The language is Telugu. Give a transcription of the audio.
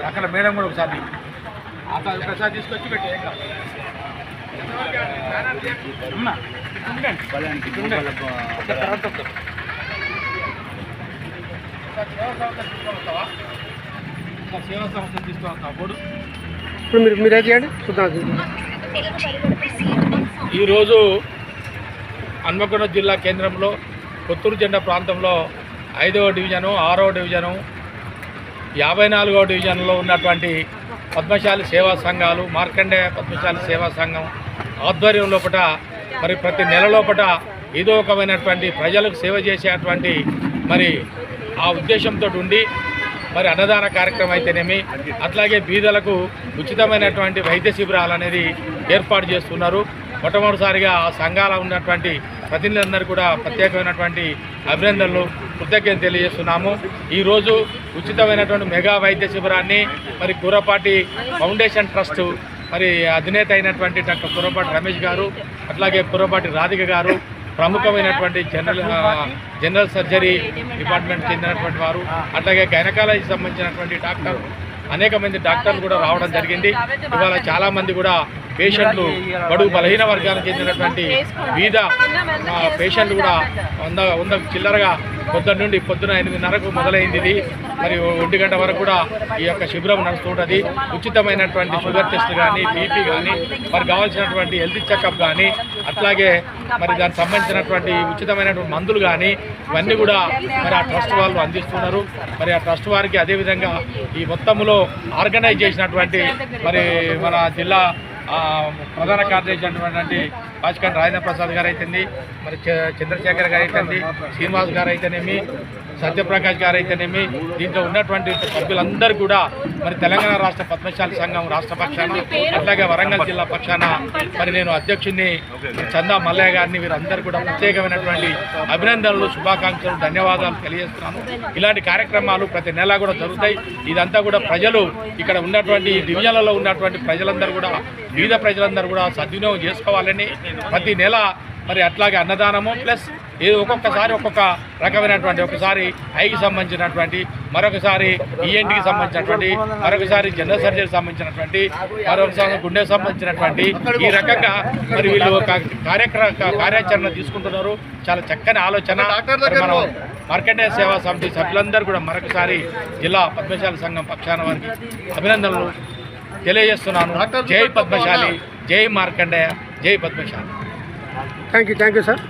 అక్కడ మేడం కూడా ఒకసారి ఒకసారి తీసుకొచ్చి పెట్టి సేవా సంస్థ తీసుకువస్తాం అప్పుడు ఇప్పుడు మీరు ఏం చేయండి చూద్దాం. ఈరోజు హన్మకొండ జిల్లా కేంద్రంలో కొత్తూరు జెండా ప్రాంతంలో 5వ డివిజను 6వ డివిజను 54వ డివిజన్లో ఉన్నటువంటి పద్మశాలి సేవా సంఘాలు మార్కండేయ పద్మశాలి సేవా సంఘం ఆధ్వర్యం లోపల మరి ప్రతి నెల లోపల ఏదో ఒకమైనటువంటి ప్రజలకు సేవ చేసేటువంటి మరి ఆ ఉద్దేశంతో ఉండి మరి అన్నదాన కార్యక్రమం అయితేనేమి అట్లాగే బీదలకు ఉచితమైనటువంటి వైద్య శిబిరాలు అనేది ఏర్పాటు చేస్తున్నారు. మొట్టమొదటిసారిగా ఆ సంఘాల ఉన్నటువంటి ప్రతినిధులందరూ కూడా ప్రత్యేకమైనటువంటి అభినందనలు కృతజ్ఞతలు తెలియజేస్తున్నాము. ఈరోజు ఉచితమైనటువంటి మెగా వైద్య శిబిరాన్ని మరి కుర్రపాటి ఫౌండేషన్ ట్రస్ట్ మరి అధినేత అయినటువంటి డాక్టర్ కుర్రపాటి రమేష్ గారు అట్లాగే కుర్రపాటి రాధిక గారు ప్రముఖమైనటువంటి జనరల్ సర్జరీ డిపార్ట్మెంట్ చెందినటువంటి వారు అట్లాగే గైనకాలజీకి సంబంధించినటువంటి డాక్టర్ అనేక మంది డాక్టర్లు కూడా రావడం జరిగింది. ఇవాళ చాలామంది కూడా పేషెంట్లు బడుగు బలహీన వర్గానికి చెందినటువంటి వివిధ పేషెంట్లు కూడా 100 చిల్లరగా పొద్దున్న 8:30 మొదలైంది. ఇది మరి 1 గంట వరకు కూడా ఈ యొక్క శిబిరం నడుస్తుంటుంది. ఉచితమైనటువంటి షుగర్ టెస్ట్ కానీ బీపీ కానీ మరి కావాల్సినటువంటి హెల్త్ చెకప్ కానీ అట్లాగే మరి దానికి సంబంధించినటువంటి ఉచితమైనటువంటి మందులు కానీ ఇవన్నీ కూడా మరి ఆ ట్రస్ట్ వాళ్ళు అందిస్తున్నారు. మరి ఆ ట్రస్ట్ వారికి అదేవిధంగా ఈ మొత్తంలో ఆర్గనైజ్ చేసినటువంటి మరి మన జిల్లా ప్రధాన కార్యదర్శి అయినటువంటి పాచికంటి రాజేంద్ర ప్రసాద్ గారు అయితేంది మరి చంద్రశేఖర్ గారు అయితేంది శ్రీనివాస్ గారు అయితేనేమి సత్యప్రకాష్ గారు అయితేనేమి దీంట్లో ఉన్నటువంటి సభ్యులందరూ కూడా మరి తెలంగాణ రాష్ట్ర పద్మశాలి సంఘం రాష్ట్ర పక్షాన అట్లాగే వరంగల్ జిల్లా పక్షాన మరి నేను అధ్యక్షుడిని చందా మల్లయ్య గారిని వీరందరూ కూడా ప్రత్యేకమైనటువంటి అభినందనలు శుభాకాంక్షలు ధన్యవాదాలు తెలియజేస్తున్నాను. ఇలాంటి కార్యక్రమాలు ప్రతి నెల కూడా జరుగుతాయి. ఇదంతా కూడా ప్రజలు ఇక్కడ ఉన్నటువంటి డివిజన్లలో ఉన్నటువంటి ప్రజలందరూ కూడా బీద ప్రజలందరూ కూడా సద్వినియోగం చేసుకోవాలని ప్రతి నెల మరి అట్లాగే అన్నదానము ప్లస్ ఒక్కొక్కసారి ఒక్కొక్క రకమైనటువంటి ఒకసారి ఐకి సంబంధించినటువంటి మరొకసారి ఈఎన్టీకి సంబంధించినటువంటి మరొకసారి జనరల్ సర్జరీకి సంబంధించినటువంటి మరొకసారి గుండెకి సంబంధించినటువంటి ఈ రకంగా మరి వీళ్ళు ఒక కార్యాచరణ తీసుకుంటున్నారు. చాలా చక్కని ఆలోచన. మనం మార్కండేయ సేవా సమితి సభ్యులందరూ కూడా మరొకసారి జిల్లా పద్మశాలి సంఘం పక్షాన వారికి అభినందనలు తెలియజేస్తున్నాను. జై పద్మశాలి, జై మార్కండేయ, జై పద్మశాలి. Thank you sir.